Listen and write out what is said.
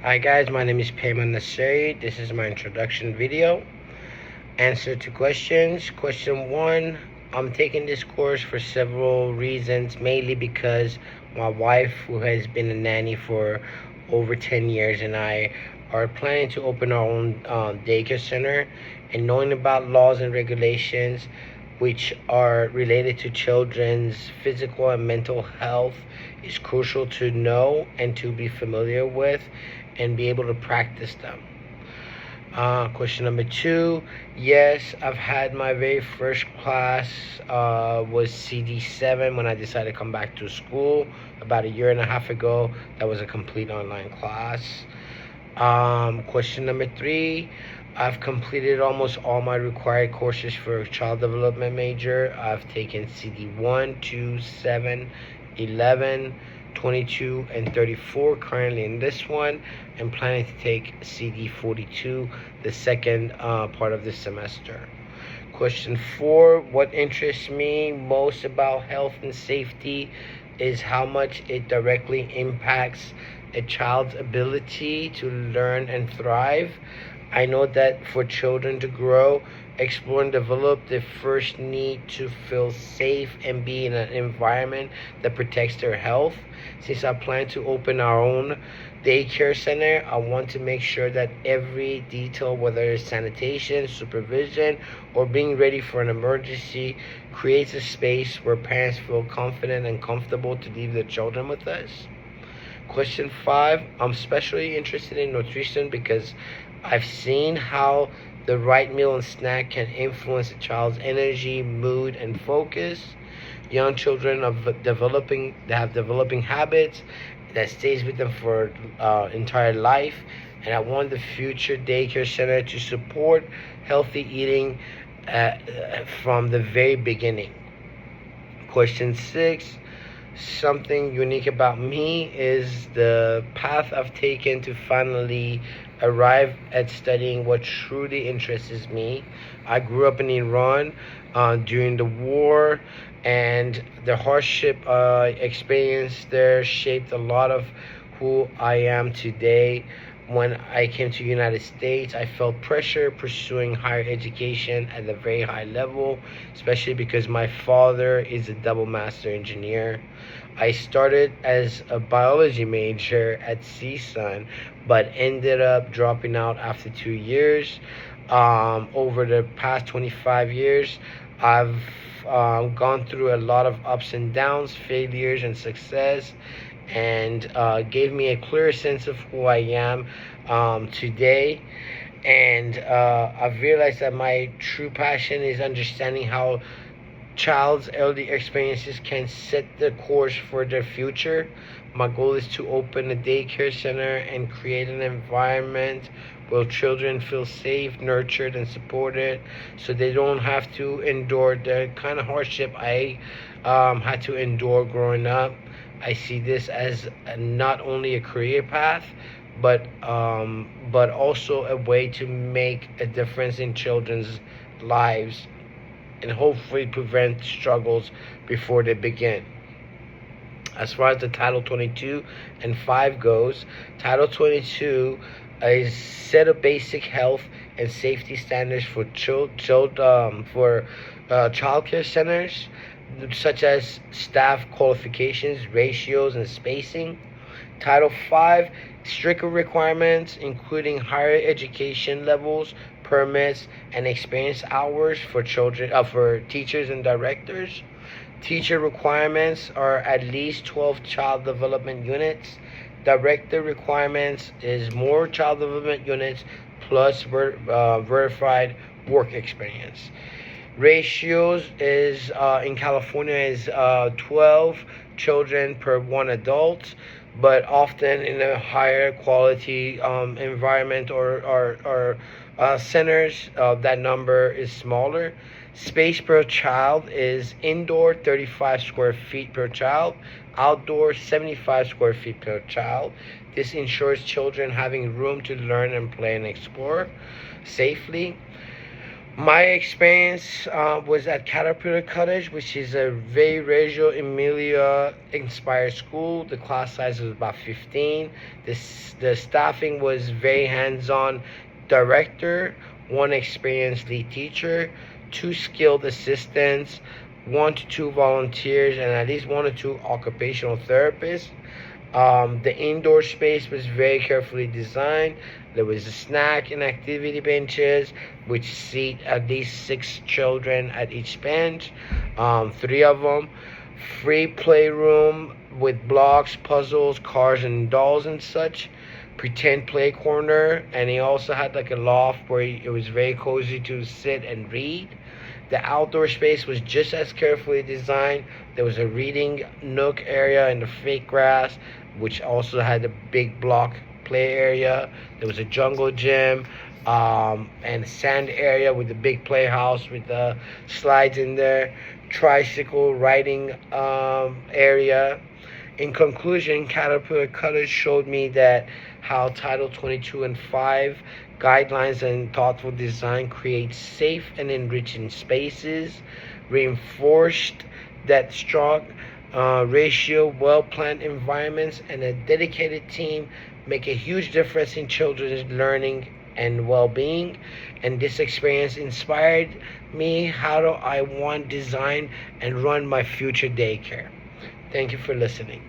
Hi guys, my name is Payman Nasiri. This is my introduction video. Answer to questions. Question 1. I'm taking this course for several reasons, mainly because my wife, who has been a nanny for over 10 years, and I are planning to open our own daycare center, and knowing about laws and regulations which are related to children's physical and mental health is crucial to know and to be familiar with and be able to practice them. Question number 2. Yes, I've had my very first class was CD7 when I decided to come back to school about a year and a half ago. That was a complete online class. Question number 3. I've completed almost all my required courses for a child development major. I've taken CD1, 2, 7, 11, 22, and 34 currently in this one. I'm planning to take CD 42 the second part of this semester. Question 4. What interests me most about health and safety is how much it directly impacts a child's ability to learn and thrive. I know that for children to grow, explore, and develop, they first need to feel safe and be in an environment that protects their health. Since I plan to open our own daycare center, I want to make sure that every detail, whether it's sanitation, supervision, or being ready for an emergency, creates a space where parents feel confident and comfortable to leave their children with us. Question 5. I'm especially interested in nutrition because I've seen how the right meal and snack can influence a child's energy, mood, and focus. Young children have developing habits that stays with them for entire life, and I want the future daycare center to support healthy eating from the very beginning. Question 6. Something unique about me is the path I've taken to finally arrive at studying what truly interests me. I grew up in Iran during the war, and the hardship experience there shaped a lot of who I am today. When I came to the United States, I felt pressure pursuing higher education at a very high level, especially because my father is a double master engineer. I started as a biology major at CSUN, but ended up dropping out after 2 years. Over the past 25 years, I've gone through a lot of ups and downs, failures and success, and gave me a clear sense of who I am today. And I've realized that my true passion is understanding how child's early experiences can set the course for their future. My goal is to open a daycare center and create an environment where children feel safe, nurtured, and supported, so they don't have to endure the kind of hardship I had to endure growing up. I see this as not only a career path, but also a way to make a difference in children's lives and hopefully prevent struggles before they begin. As far as the Title 22 and 5 goes, Title 22 is set of basic health and safety standards for childcare centers, such as staff qualifications, ratios, and spacing. Title 5, stricter requirements, including higher education levels, permits, and experience hours for for teachers and directors. Teacher requirements are at least 12 child development units. Director requirements is more child development units plus verified work experience. Ratios is in California is 12 children per 1 adult, but often in a higher quality environment or centers, that number is smaller. Space per child is indoor 35 square feet per child, outdoor 75 square feet per child. This ensures children having room to learn and play and explore safely. My experience was at Caterpillar Cottage, which is a very Reggio Emilia inspired school. The class size was about 15. The staffing was very hands-on director, one experienced lead teacher, two skilled assistants, 1 to 2 volunteers, and at least 1 or 2 occupational therapists. The indoor space was very carefully designed. There was a snack and activity benches, which seat at least 6 children at each bench, 3 of them. Free playroom with blocks, puzzles, cars, and dolls and such. Pretend play corner, and he also had like a loft where it was very cozy to sit and read. The outdoor space was just as carefully designed. There was a reading nook area in the fake grass, which also had a big block play area. There was a jungle gym and a sand area with a big playhouse with the slides in there. Tricycle riding area. In conclusion, Caterpillar Cottage showed me that how Title 22 and 5 guidelines and thoughtful design create safe and enriching spaces, reinforced that strong ratio, well-planned environments, and a dedicated team make a huge difference in children's learning and well-being. And this experience inspired me how do I want design and run my future daycare. Thank you for listening.